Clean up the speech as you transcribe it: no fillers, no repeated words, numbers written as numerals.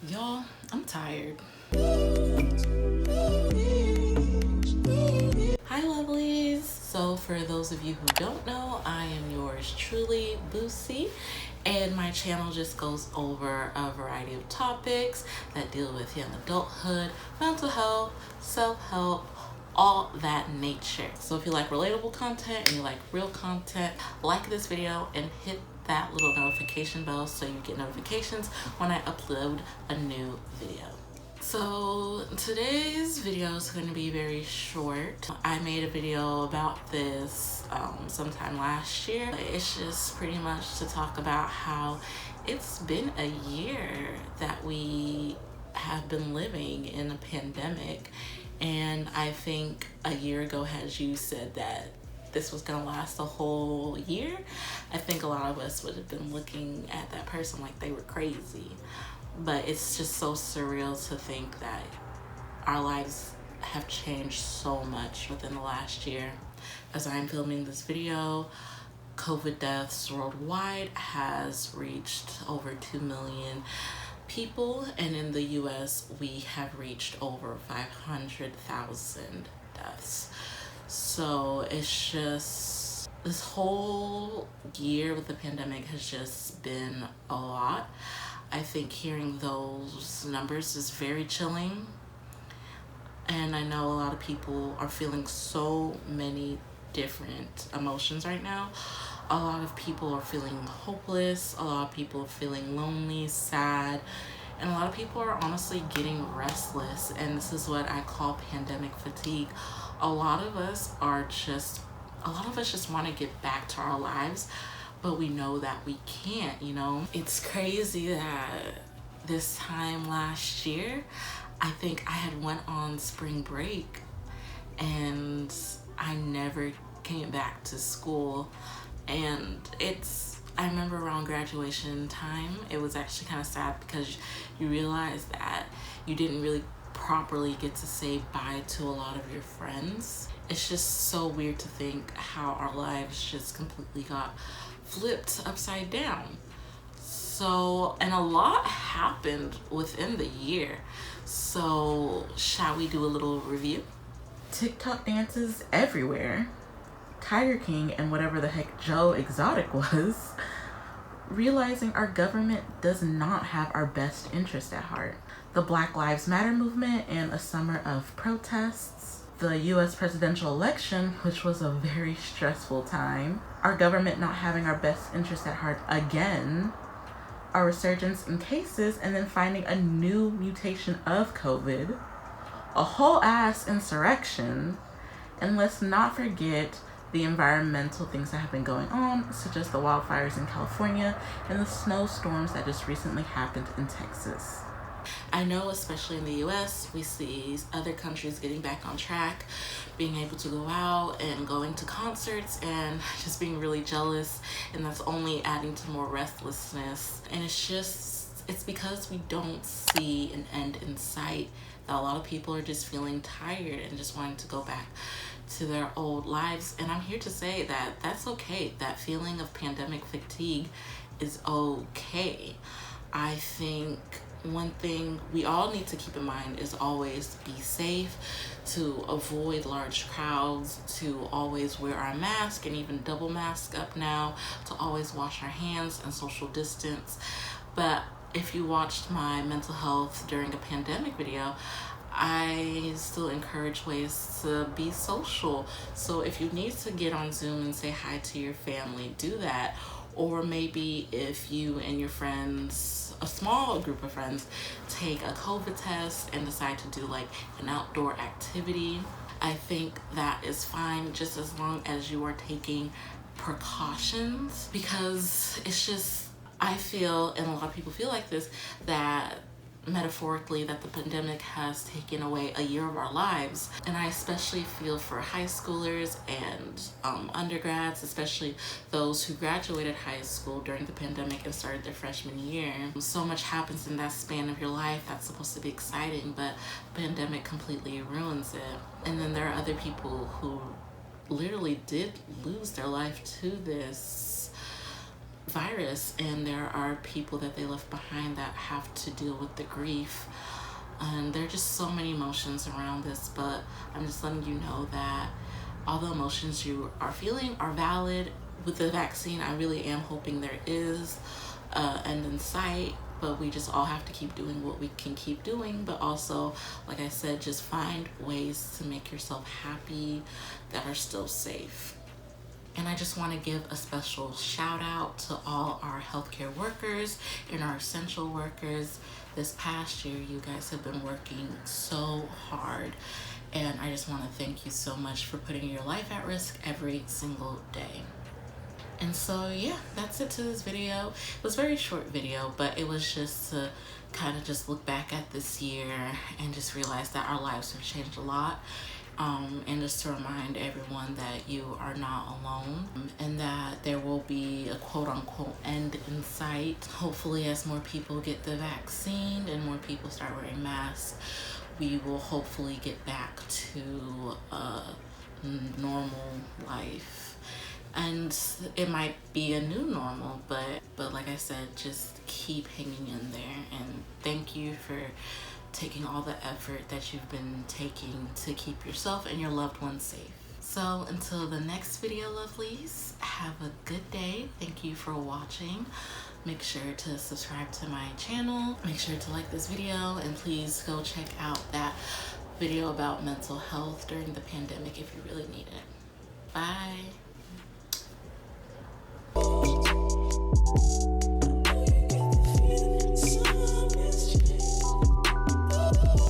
Y'all, I'm tired. Hi lovelies! So for those of you who don't know, I am yours truly, Boosie, and my channel just goes over a variety of topics that deal with young adulthood, mental health, self-help, all that nature. So if you like relatable content and you like real content, like this video and hit that little notification bell so you get notifications when I upload a new video. So today's video is going to be very short. I made a video about this sometime last year. It's just pretty much to talk about how it's been a year that we have been living in a pandemic, and I think a year ago had you said that this was gonna last a whole year, I think a lot of us would have been looking at that person like they were crazy. But it's just so surreal to think that our lives have changed so much within the last year. As I'm filming this video, COVID deaths worldwide has reached over 2 million people, and in the US we have reached over 500,000 deaths. So it's just, this whole year with the pandemic has just been a lot. I think hearing those numbers is very chilling. And I know a lot of people are feeling so many different emotions right now. A lot of people are feeling hopeless. A lot of people are feeling lonely, sad. And a lot of people are honestly getting restless. And this is what I call pandemic fatigue. A lot of us just want to get back to our lives, but we know that we can't, you know? It's crazy that this time last year, I think I had went on spring break and I never came back to school. And I remember around graduation time, it was actually kind of sad because you realize that you didn't really properly get to say bye to a lot of your friends. It's just so weird to think how our lives just completely got flipped upside down. So, and a lot happened within the year. So, shall we do a little review? TikTok dances everywhere. Tiger King and whatever the heck Joe Exotic was, realizing our government does not have our best interest at heart. The Black Lives Matter movement and a summer of protests. The US presidential election, which was a very stressful time. Our government not having our best interest at heart again. Our resurgence in cases, and then finding a new mutation of COVID. A whole ass insurrection. And let's not forget the environmental things that have been going on, such as the wildfires in California and the snowstorms that just recently happened in Texas. I know, especially in the US, we see other countries getting back on track, being able to go out and going to concerts, and just being really jealous, and that's only adding to more restlessness. And it's because we don't see an end in sight that a lot of people are just feeling tired and just wanting to go back to their old lives. And I'm here to say that that's okay. That feeling of pandemic fatigue is okay. I think one thing we all need to keep in mind is always be safe, to avoid large crowds, to always wear our mask and even double mask up now, to always wash our hands and social distance. But if you watched my mental health during a pandemic video, I still encourage ways to be social. So if you need to get on Zoom and say hi to your family, do that. Or maybe if you and your friends, a small group of friends, take a COVID test and decide to do like an outdoor activity, I think that is fine, just as long as you are taking precautions. Because it's just, I feel, and a lot of people feel like this, that metaphorically that the pandemic has taken away a year of our lives. And I especially feel for high schoolers and undergrads, especially those who graduated high school during the pandemic and started their freshman year. So much happens in that span of your life that's supposed to be exciting, but the pandemic completely ruins it. And then there are other people who literally did lose their life to this virus, and there are people that they left behind that have to deal with the grief. And there are just so many emotions around this, but I'm just letting you know that all the emotions you are feeling are valid. With the vaccine, I really am hoping there is an end in sight, but we just all have to keep doing what we can keep doing. But also, like I said, just find ways to make yourself happy that are still safe. And I just want to give a special shout out to all our healthcare workers and our essential workers. This past year, you guys have been working so hard, and I just want to thank you so much for putting your life at risk every single day. And so yeah, that's it to this video. It was a very short video, but it was just to kind of just look back at this year and just realize that our lives have changed a lot. And just to remind everyone that you are not alone, and that there will be a quote-unquote end in sight. Hopefully, as more people get the vaccine and more people start wearing masks, we will hopefully get back to a normal life. And it might be a new normal, but like I said, just keep hanging in there. And thank you for taking all the effort that you've been taking to keep yourself and your loved ones safe. So until the next video, lovelies, have a good day. Thank you for watching. Make sure to subscribe to my channel. Make sure to like this video, and please go check out that video about mental health during the pandemic if you really need it. Bye.